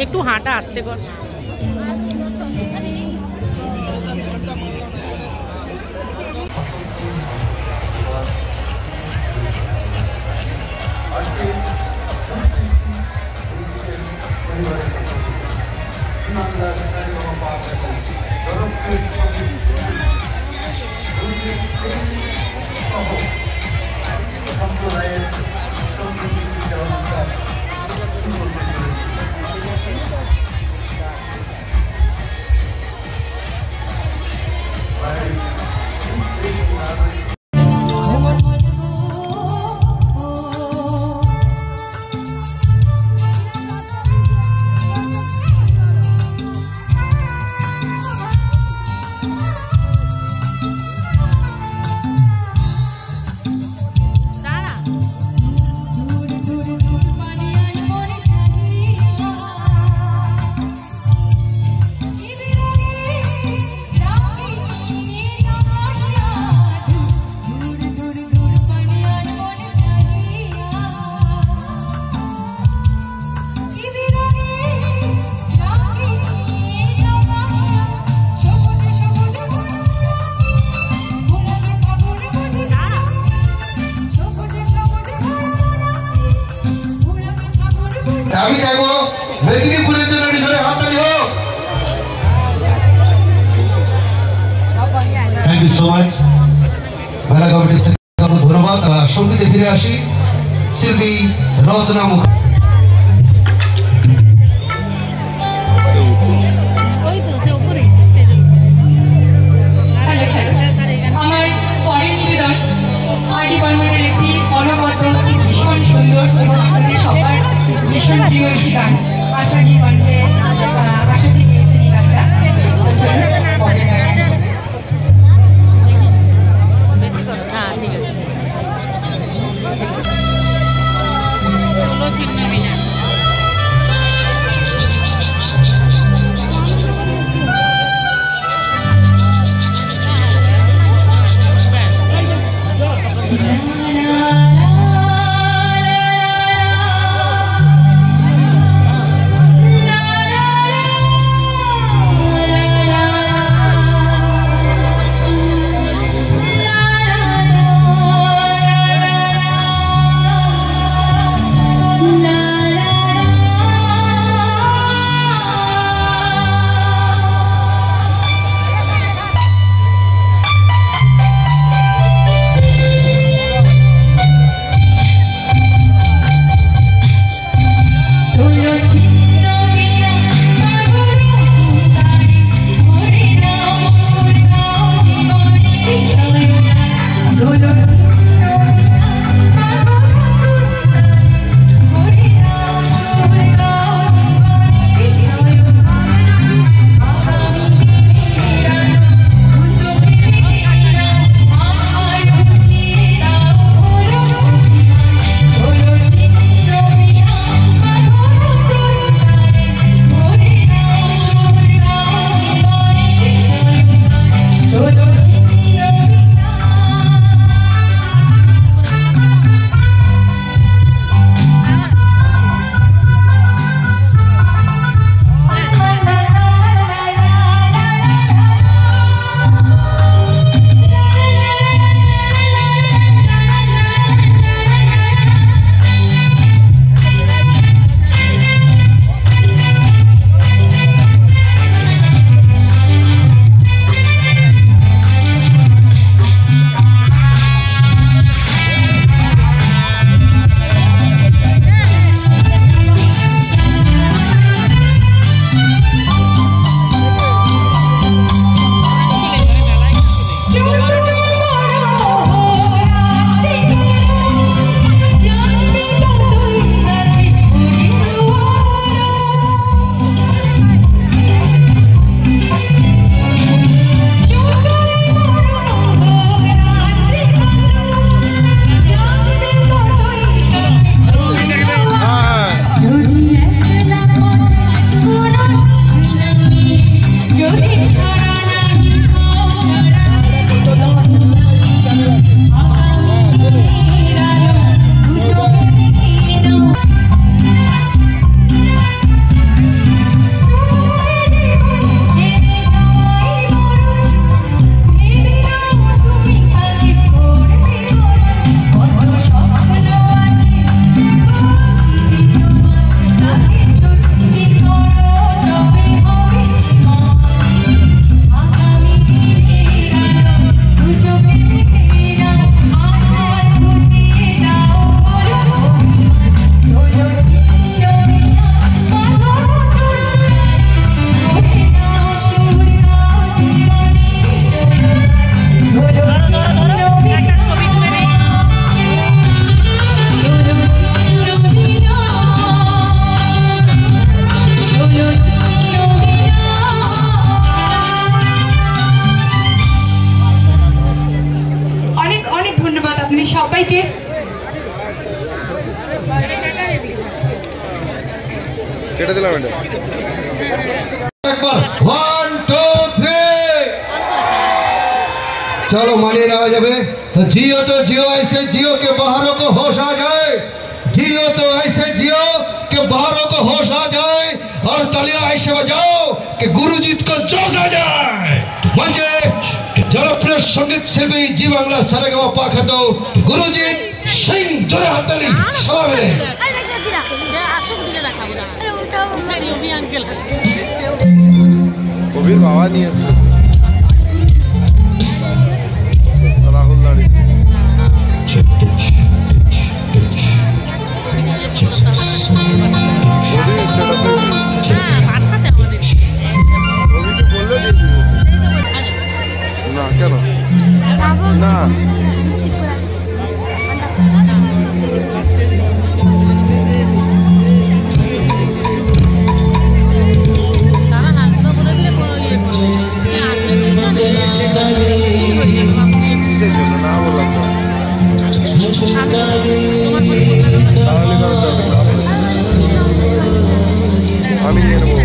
একটু হাঁটা আসতে কর। আমি চাইবো মেদিনীপুরের জন্য জোরে হাততালি হোক। Thank you so much. মেলা কমিটির থেকে ধন্যবাদ। সঙ্গীতে ফিরে আসি শিল্পী রত্না মুখার্জি। আমার পরের নিবেদন আর্ট ডিপার্টমেন্টের একটি অনবদ্য ভীষণ সুন্দর এবং আমাদের সবার ভীষণ প্রিয় একটি গান। আশাজি কণ্ঠে আশাজি গিয়েছেন এই গানটা। La আপনাদের সবাইকে কেটে দিলাম এটা একবার 1 2 3 चलो मानिए ना जाबे जियो तो जियो ऐसे जियो के बाहरों को होश आ जाए जियो तो ऐसे जियो के बाहरों को होश आ जाए और तालियां ऐसे बजाओ कि गुरुजी को जोश आ जाए मंजे जनप्रिय संगीत शिल्पी जी बांग्ला सारेगामा ख्यात गुरुजी सिंह जोरे हातताली सबाई मिले কবির বাবা নিয়ে এসছে রাহুল দাঁড়ি না কেন না আমি নিয়ে নেবো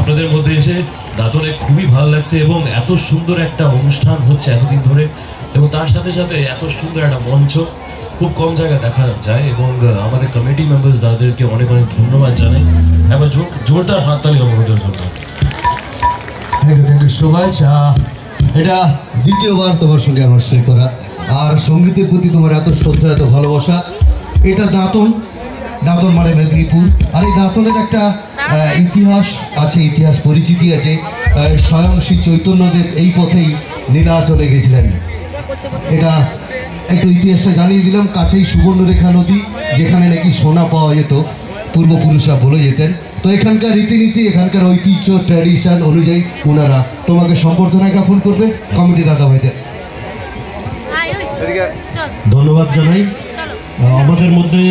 আপনাদের মধ্যে এসে দাঁতনে খুবই ভালো লাগছে এবং এত সুন্দর একটা অনুষ্ঠান হচ্ছে এতদিন ধরে এবং তার সাথে সাথে এত সুন্দর একটা মঞ্চ খুব কম জায়গায় দেখা যায় এবং আমাদের কমিটি মেম্বার্স তাদেরকে অনেক অনেক ধন্যবাদ জানাই এবার জোরদার হাততালি হবে ওদের জন্য। Thank you so much. এটা দ্বিতীয়বার তোমার সঙ্গে আমার সই করা আর সঙ্গীতের প্রতি তোমার এত শ্রদ্ধা এত ভালোবাসা এটা দাঁতন দাঁতন মানে মেদিনীপুর। আর এই দাঁতনের একটা ইতিহাস আছে, ইতিহাস পরিচিতি আছে। স্বয়ং শ্রী চৈতন্যদেব এই পথেই নীলাচলে গেছিলেন। এটা একটু ইতিহাসটা জানিয়ে দিলাম। কাছেই সুবর্ণরেখা নদী, যেখানে নাকি সোনা পাওয়া যেত, পূর্বপুরুষরা বলে যেতেন। তো এখানকার রীতিনীতি, এখানকার ঐতিহ্য, ট্র্যাডিশন অনুযায়ী ওনারা তোমাকে সম্বর্ধনা জ্ঞাপন করবে কমিটি দাদা ভাইদের। এদিকে ধন্যবাদ জানাই। আমাদের মধ্যে